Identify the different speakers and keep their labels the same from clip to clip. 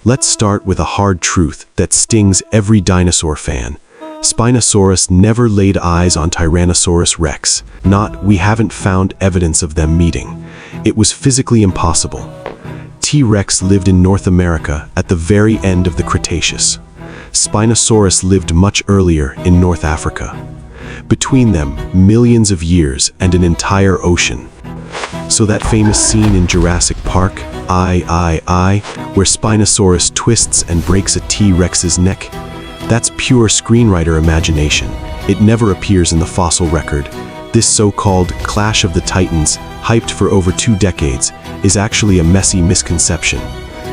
Speaker 1: Let's start with a hard truth that stings every dinosaur fan. Spinosaurus never laid eyes on Tyrannosaurus rex. We haven't found evidence of them meeting. It was physically impossible. T-Rex lived in North America at the very end of the Cretaceous. Spinosaurus lived much earlier in North Africa. Between them, millions of years and an entire ocean. So that famous scene in Jurassic Park, where Spinosaurus twists and breaks a T-Rex's neck, that's pure screenwriter imagination. It never appears in the fossil record. This so-called Clash of the Titans, hyped for over 2 decades, is actually a messy misconception.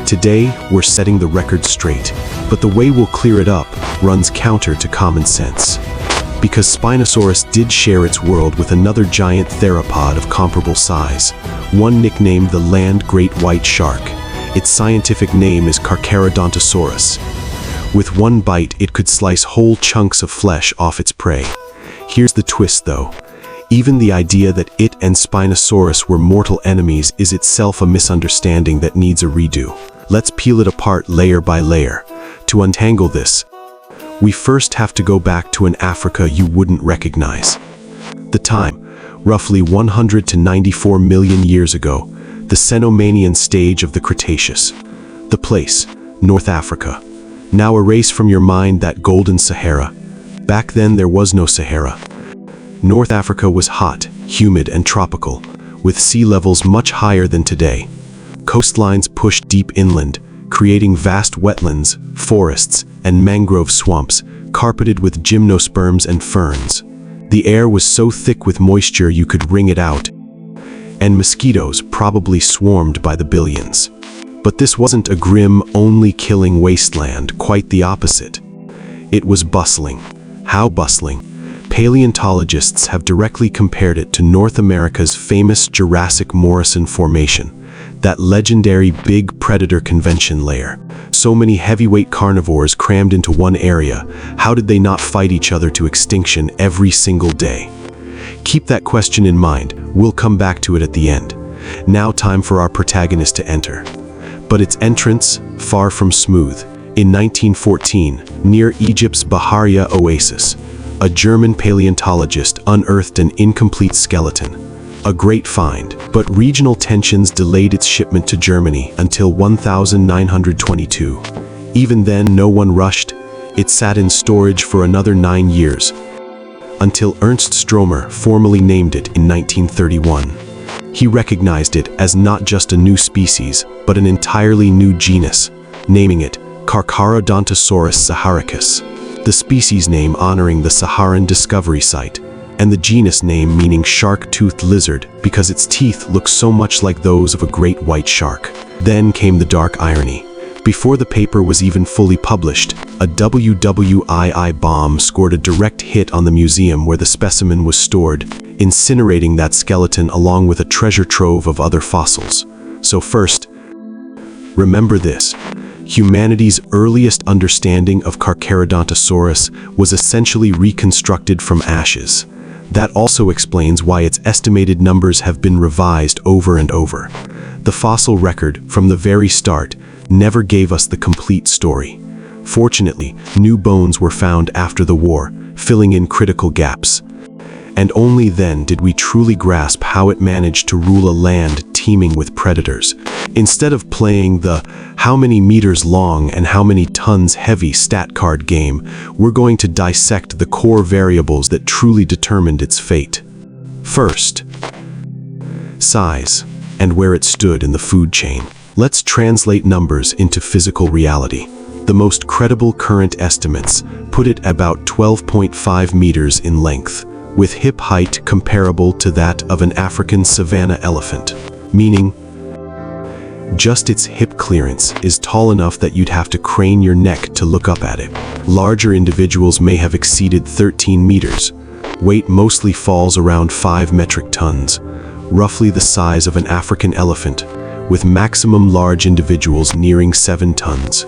Speaker 1: Today, we're setting the record straight, but the way we'll clear it up runs counter to common sense. Because Spinosaurus did share its world with another giant theropod of comparable size, one nicknamed the land great white shark. Its scientific name is Carcharodontosaurus. With one bite, it could slice whole chunks of flesh off its prey. Here's the twist, though. Even the idea that it and Spinosaurus were mortal enemies is itself a misunderstanding that needs a redo. Let's peel it apart layer by layer. To untangle this, we first have to go back to an Africa you wouldn't recognize. The time, roughly 100 to 94 million years ago, the Cenomanian stage of the Cretaceous. The place, North Africa. Now erase from your mind that golden Sahara. Back then there was no Sahara. North Africa was hot, humid, and tropical, with sea levels much higher than today. Coastlines pushed deep inland, creating vast wetlands, forests, and mangrove swamps, carpeted with gymnosperms and ferns. The air was so thick with moisture you could wring it out, and mosquitoes probably swarmed by the billions. But this wasn't a grim, only-killing wasteland, quite the opposite. It was bustling. How bustling? Paleontologists have directly compared it to North America's famous Jurassic Morrison Formation, that legendary big predator convention lair. So many heavyweight carnivores crammed into one area. How did they not fight each other to extinction every single day? Keep that question in mind. We'll come back to it at the end. Now time for our protagonist to enter. But its entrance, far from smooth. In 1914, near Egypt's Baharia Oasis, a German paleontologist unearthed an incomplete skeleton. A great find, but regional tensions delayed its shipment to Germany until 1922. Even then, no one rushed. It sat in storage for another 9 years, until Ernst Stromer formally named it in 1931. He recognized it as not just a new species, but an entirely new genus, naming it Carcharodontosaurus saharicus, the species name honoring the Saharan discovery site, and the genus name meaning shark-toothed lizard because its teeth look so much like those of a great white shark. Then came the dark irony. Before the paper was even fully published, a WWII bomb scored a direct hit on the museum where the specimen was stored, incinerating that skeleton along with a treasure trove of other fossils. So first, remember this. Humanity's earliest understanding of Carcharodontosaurus was essentially reconstructed from ashes. That also explains why its estimated numbers have been revised over and over. The fossil record, from the very start, never gave us the complete story. Fortunately, new bones were found after the war, filling in critical gaps. And only then did we truly grasp how it managed to rule a land teeming with predators. Instead of playing the how many meters long and how many tons heavy stat card game, we're going to dissect the core variables that truly determined its fate. First, size, and where it stood in the food chain. Let's translate numbers into physical reality. The most credible current estimates put it about 12.5 meters in length, with hip height comparable to that of an African savanna elephant, meaning just its hip clearance is tall enough that you'd have to crane your neck to look up at it. Larger individuals may have exceeded 13 meters. Weight mostly falls around 5 metric tons, roughly the size of an African elephant, with maximum large individuals nearing 7 tons.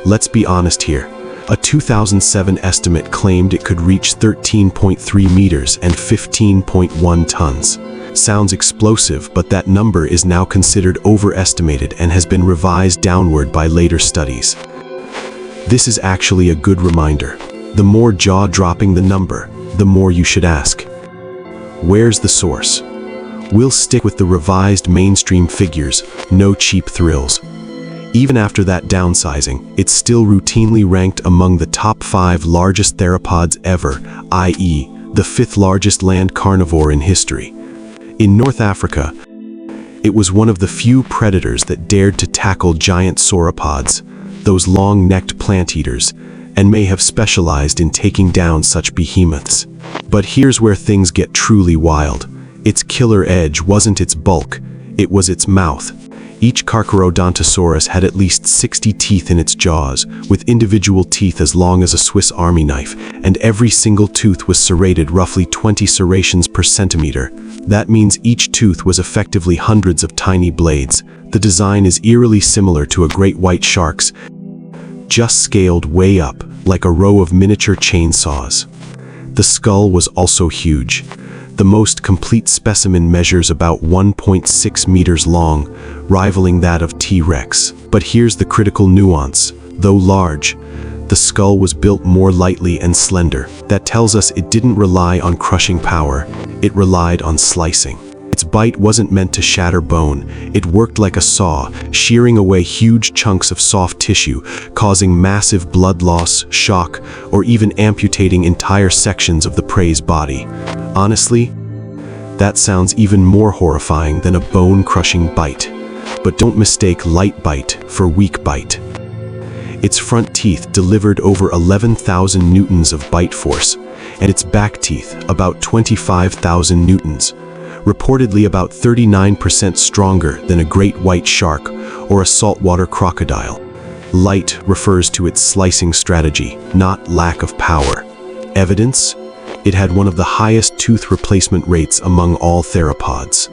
Speaker 1: Let's be honest here. A 2007 estimate claimed it could reach 13.3 meters and 15.1 tons. Sounds explosive, but that number is now considered overestimated and has been revised downward by later studies. This is actually a good reminder. The more jaw-dropping the number, the more you should ask, where's the source? We'll stick with the revised mainstream figures, no cheap thrills. Even after that downsizing, it's still routinely ranked among the top 5 largest theropods ever, i.e., the 5th largest land carnivore in history. In North Africa, it was one of the few predators that dared to tackle giant sauropods, those long-necked plant eaters, and may have specialized in taking down such behemoths. But here's where things get truly wild. Its killer edge wasn't its bulk, it was its mouth. Each Carcharodontosaurus had at least 60 teeth in its jaws, with individual teeth as long as a Swiss Army knife, and every single tooth was serrated roughly 20 serrations per centimeter. That means each tooth was effectively hundreds of tiny blades. The design is eerily similar to a great white shark's, just scaled way up, like a row of miniature chainsaws. The skull was also huge. The most complete specimen measures about 1.6 meters long, rivaling that of T-Rex. But here's the critical nuance. Though large, the skull was built more lightly and slender. That tells us it didn't rely on crushing power, it relied on slicing. Its bite wasn't meant to shatter bone, it worked like a saw, shearing away huge chunks of soft tissue, causing massive blood loss, shock, or even amputating entire sections of the prey's body. Honestly, that sounds even more horrifying than a bone-crushing bite. But don't mistake light bite for weak bite. Its front teeth delivered over 11,000 newtons of bite force, and its back teeth about 25,000 newtons. Reportedly about 39% stronger than a great white shark or a saltwater crocodile. Light refers to its slicing strategy, not lack of power. Evidence? It had one of the highest tooth replacement rates among all theropods.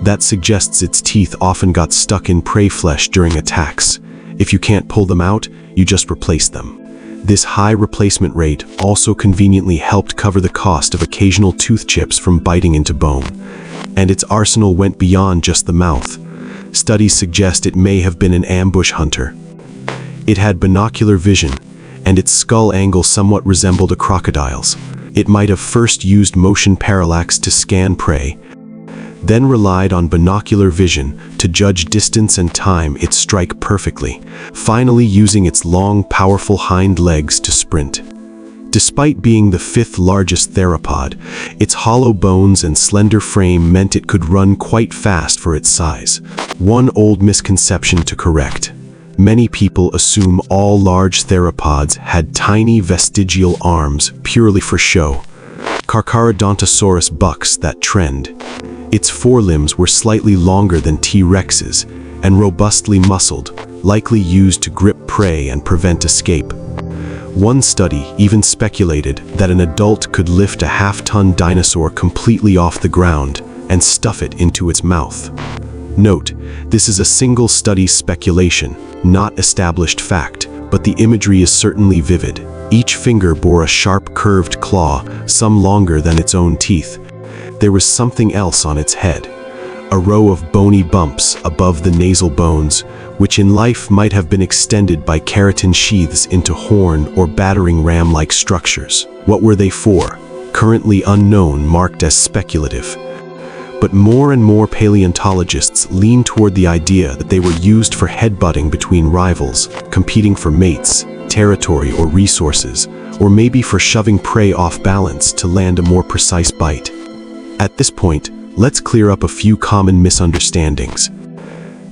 Speaker 1: That suggests its teeth often got stuck in prey flesh during attacks. If you can't pull them out, you just replace them. This high replacement rate also conveniently helped cover the cost of occasional tooth chips from biting into bone. And its arsenal went beyond just the mouth. Studies suggest it may have been an ambush hunter. It had binocular vision, and its skull angle somewhat resembled a crocodile's. It might have first used motion parallax to scan prey, then relied on binocular vision to judge distance and time its strike perfectly, finally using its long, powerful hind legs to sprint. Despite being the 5th largest theropod, its hollow bones and slender frame meant it could run quite fast for its size. One old misconception to correct. Many people assume all large theropods had tiny vestigial arms purely for show. Carcharodontosaurus bucks that trend. Its forelimbs were slightly longer than T-Rex's and robustly muscled, likely used to grip prey and prevent escape. One study even speculated that an adult could lift a half-ton dinosaur completely off the ground and stuff it into its mouth. Note, this is a single study's speculation, not established fact, but the imagery is certainly vivid. Each finger bore a sharp curved claw, some longer than its own teeth. There was something else on its head, a row of bony bumps above the nasal bones, which in life might have been extended by keratin sheaths into horn or battering ram-like structures. What were they for? Currently unknown, marked as speculative. But more and more paleontologists lean toward the idea that they were used for headbutting between rivals, competing for mates, territory, or resources, or maybe for shoving prey off balance to land a more precise bite. At this point, let's clear up a few common misunderstandings.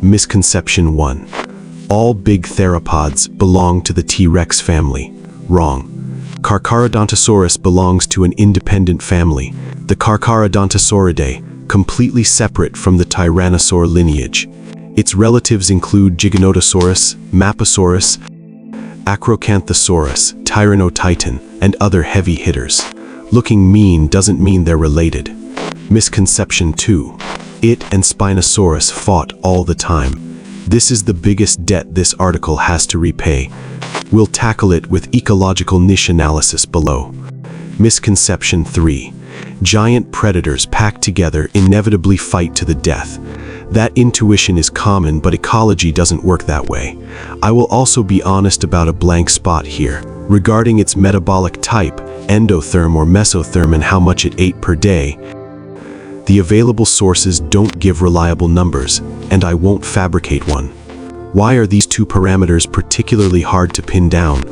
Speaker 1: Misconception 1. All big theropods belong to the T-Rex family. Wrong. Carcharodontosaurus belongs to an independent family, the Carcharodontosauridae, completely separate from the Tyrannosaur lineage. Its relatives include Giganotosaurus, Maposaurus, Acrocanthosaurus, Tyrannotitan, and other heavy hitters. Looking mean doesn't mean they're related. Misconception 2. It and Spinosaurus fought all the time. This is the biggest debt this article has to repay. We'll tackle it with ecological niche analysis below. Misconception 3. Giant predators packed together inevitably fight to the death. That intuition is common, but ecology doesn't work that way. I will also be honest about a blank spot here, regarding its metabolic type, endotherm or mesotherm, and how much it ate per day. The available sources don't give reliable numbers, and I won't fabricate one. Why are these two parameters particularly hard to pin down?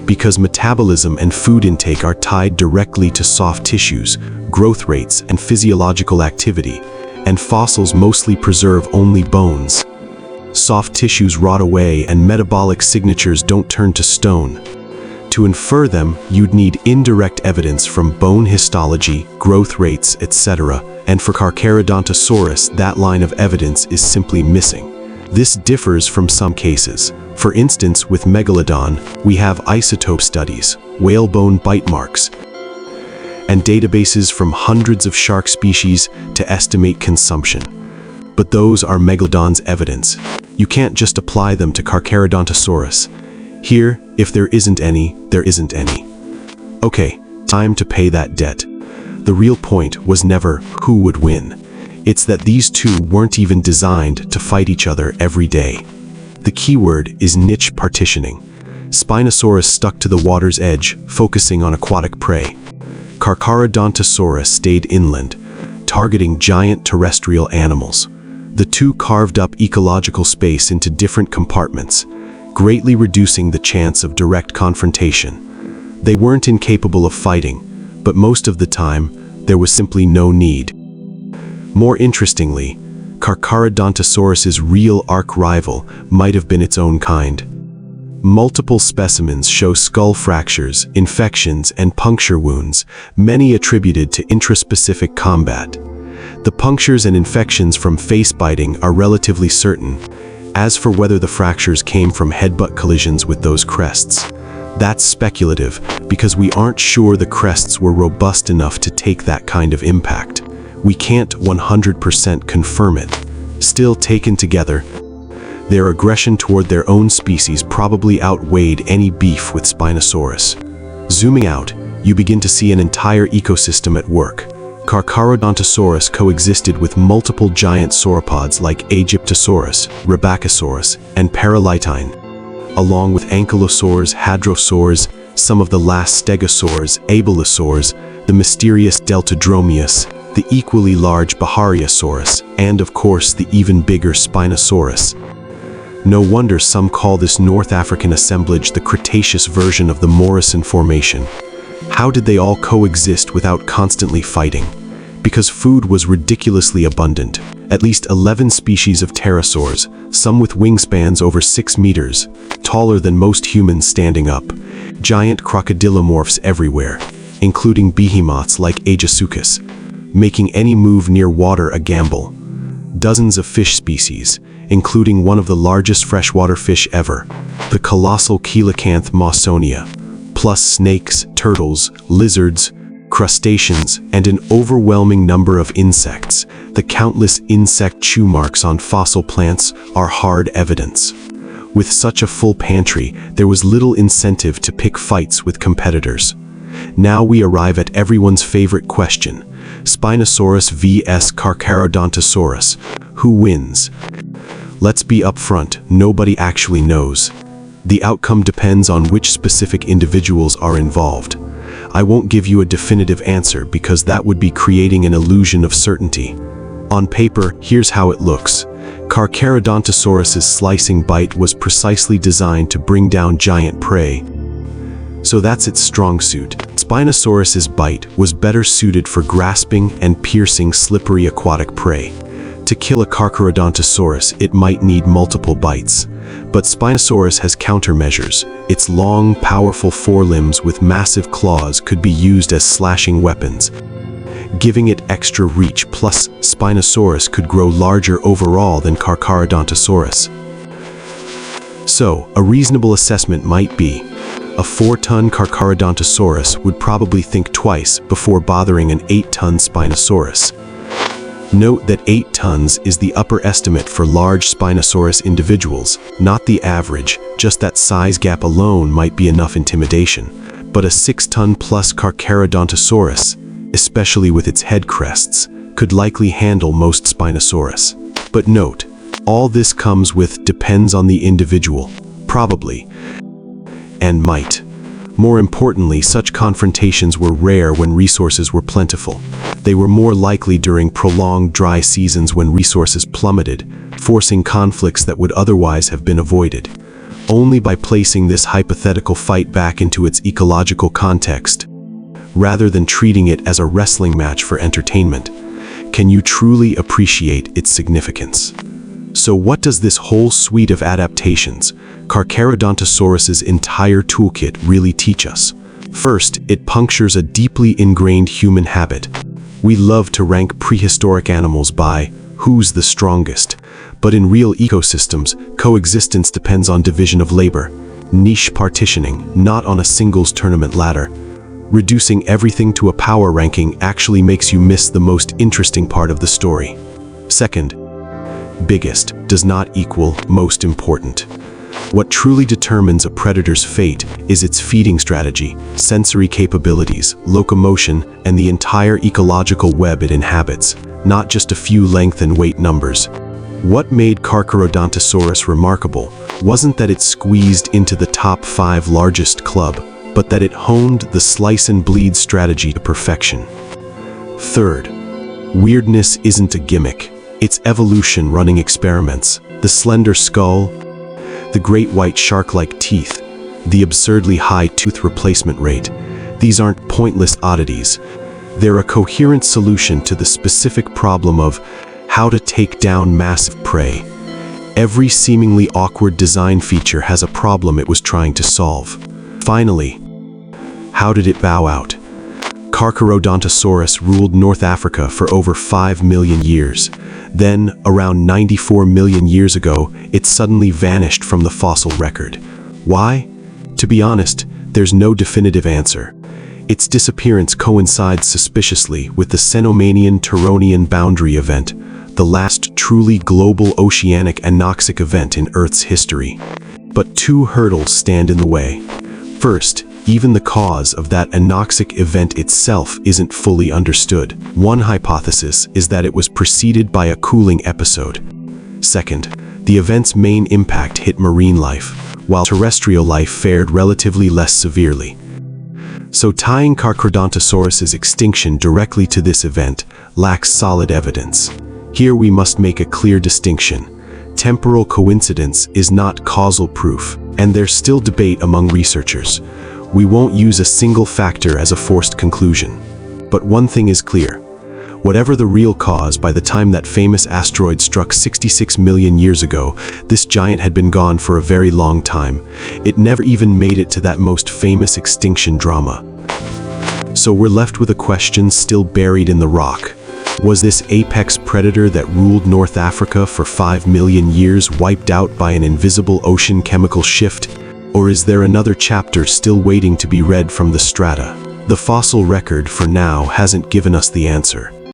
Speaker 1: Because metabolism and food intake are tied directly to soft tissues, growth rates, and physiological activity, and fossils mostly preserve only bones. Soft tissues rot away and metabolic signatures don't turn to stone. To infer them, you'd need indirect evidence from bone histology, growth rates, etc., and for Carcharodontosaurus, that line of evidence is simply missing. This differs from some cases. For instance, with Megalodon, we have isotope studies, whalebone bite marks, and databases from hundreds of shark species to estimate consumption. But those are Megalodon's evidence. You can't just apply them to Carcharodontosaurus. Here, if there isn't any, there isn't any. Okay, time to pay that debt. The real point was never who would win. It's that these two weren't even designed to fight each other every day. The keyword is niche partitioning. Spinosaurus stuck to the water's edge, focusing on aquatic prey. Carcharodontosaurus stayed inland, targeting giant terrestrial animals. The two carved up ecological space into different compartments, greatly reducing the chance of direct confrontation. They weren't incapable of fighting, but most of the time, there was simply no need. More interestingly, Carcharodontosaurus's real arch-rival might have been its own kind. Multiple specimens show skull fractures, infections, and puncture wounds, many attributed to intraspecific combat. The punctures and infections from face biting are relatively certain. As for whether the fractures came from headbutt collisions with those crests, that's speculative because we aren't sure the crests were robust enough to take that kind of impact. We can't 100% confirm it. Still, taken together, their aggression toward their own species probably outweighed any beef with Spinosaurus. Zooming out, you begin to see an entire ecosystem at work. Carcharodontosaurus coexisted with multiple giant sauropods like Aegyptosaurus, Rabacosaurus, and Paralitine, along with ankylosaurs, hadrosaurs, some of the last stegosaurs, abelisaurs, the mysterious Deltadromeus, the equally large Bahariosaurus, and of course the even bigger Spinosaurus. No wonder some call this North African assemblage the Cretaceous version of the Morrison Formation. How did they all coexist without constantly fighting? Because food was ridiculously abundant. At least 11 species of pterosaurs, some with wingspans over 6 meters, taller than most humans standing up. Giant crocodilomorphs everywhere, including behemoths like Aegyptosuchus, making any move near water a gamble. Dozens of fish species, including one of the largest freshwater fish ever, the colossal coelacanth Mawsonia, plus snakes, turtles, lizards, crustaceans, and an overwhelming number of insects. The countless insect chew marks on fossil plants are hard evidence. With such a full pantry, there was little incentive to pick fights with competitors. Now we arrive at everyone's favorite question: Spinosaurus vs Carcharodontosaurus. Who wins? Let's be upfront, nobody actually knows. The outcome depends on which specific individuals are involved. I won't give you a definitive answer because that would be creating an illusion of certainty. On paper, here's how it looks. Carcharodontosaurus's slicing bite was precisely designed to bring down giant prey, so that's its strong suit. Spinosaurus's bite was better suited for grasping and piercing slippery aquatic prey. To kill a Carcharodontosaurus, it might need multiple bites. But Spinosaurus has countermeasures. Its long, powerful forelimbs with massive claws could be used as slashing weapons, giving it extra reach. Plus, Spinosaurus could grow larger overall than Carcharodontosaurus. So, a reasonable assessment might be, a 4-ton Carcharodontosaurus would probably think twice before bothering an 8-ton Spinosaurus. Note that 8 tons is the upper estimate for large Spinosaurus individuals, not the average. Just that size gap alone might be enough intimidation. But a 6-ton plus Carcharodontosaurus, especially with its head crests, could likely handle most Spinosaurus. But note, all this comes with depends on the individual, probably, and might. More importantly, such confrontations were rare when resources were plentiful. They were more likely during prolonged dry seasons when resources plummeted, forcing conflicts that would otherwise have been avoided. Only by placing this hypothetical fight back into its ecological context, rather than treating it as a wrestling match for entertainment, can you truly appreciate its significance. So what does this whole suite of adaptations, Carcharodontosaurus's entire toolkit, really teach us? First, it punctures a deeply ingrained human habit. We love to rank prehistoric animals by who's the strongest. But in real ecosystems, coexistence depends on division of labor, niche partitioning, not on a singles tournament ladder. Reducing everything to a power ranking actually makes you miss the most interesting part of the story. Second, biggest does not equal most important. What truly determines a predator's fate is its feeding strategy, sensory capabilities, locomotion, and the entire ecological web it inhabits, not just a few length and weight numbers. What made Carcharodontosaurus remarkable wasn't that it squeezed into the top 5 largest club, but that it honed the slice and bleed strategy to perfection. Third, weirdness isn't a gimmick. It's evolution running experiments. The slender skull, the great white shark-like teeth, the absurdly high tooth replacement rate. These aren't pointless oddities. They're a coherent solution to the specific problem of how to take down massive prey. Every seemingly awkward design feature has a problem it was trying to solve. Finally, how did it bow out? Carcharodontosaurus ruled North Africa for over 5 million years. Then, around 94 million years ago, it suddenly vanished from the fossil record. Why? To be honest, there's no definitive answer. Its disappearance coincides suspiciously with the Cenomanian-Turonian boundary event, the last truly global oceanic anoxic event in Earth's history. But 2 hurdles stand in the way. First, even the cause of that anoxic event itself isn't fully understood. One hypothesis is that it was preceded by a cooling episode. Second, the event's main impact hit marine life, while terrestrial life fared relatively less severely. So tying Carcharodontosaurus's extinction directly to this event lacks solid evidence. Here we must make a clear distinction. Temporal coincidence is not causal proof, and there's still debate among researchers. We won't use a single factor as a forced conclusion. But one thing is clear. Whatever the real cause, by the time that famous asteroid struck 66 million years ago, this giant had been gone for a very long time. It never even made it to that most famous extinction drama. So we're left with a question still buried in the rock. Was this apex predator that ruled North Africa for 5 million years wiped out by an invisible ocean chemical shift? Or is there another chapter still waiting to be read from the strata? The fossil record, for now, hasn't given us the answer.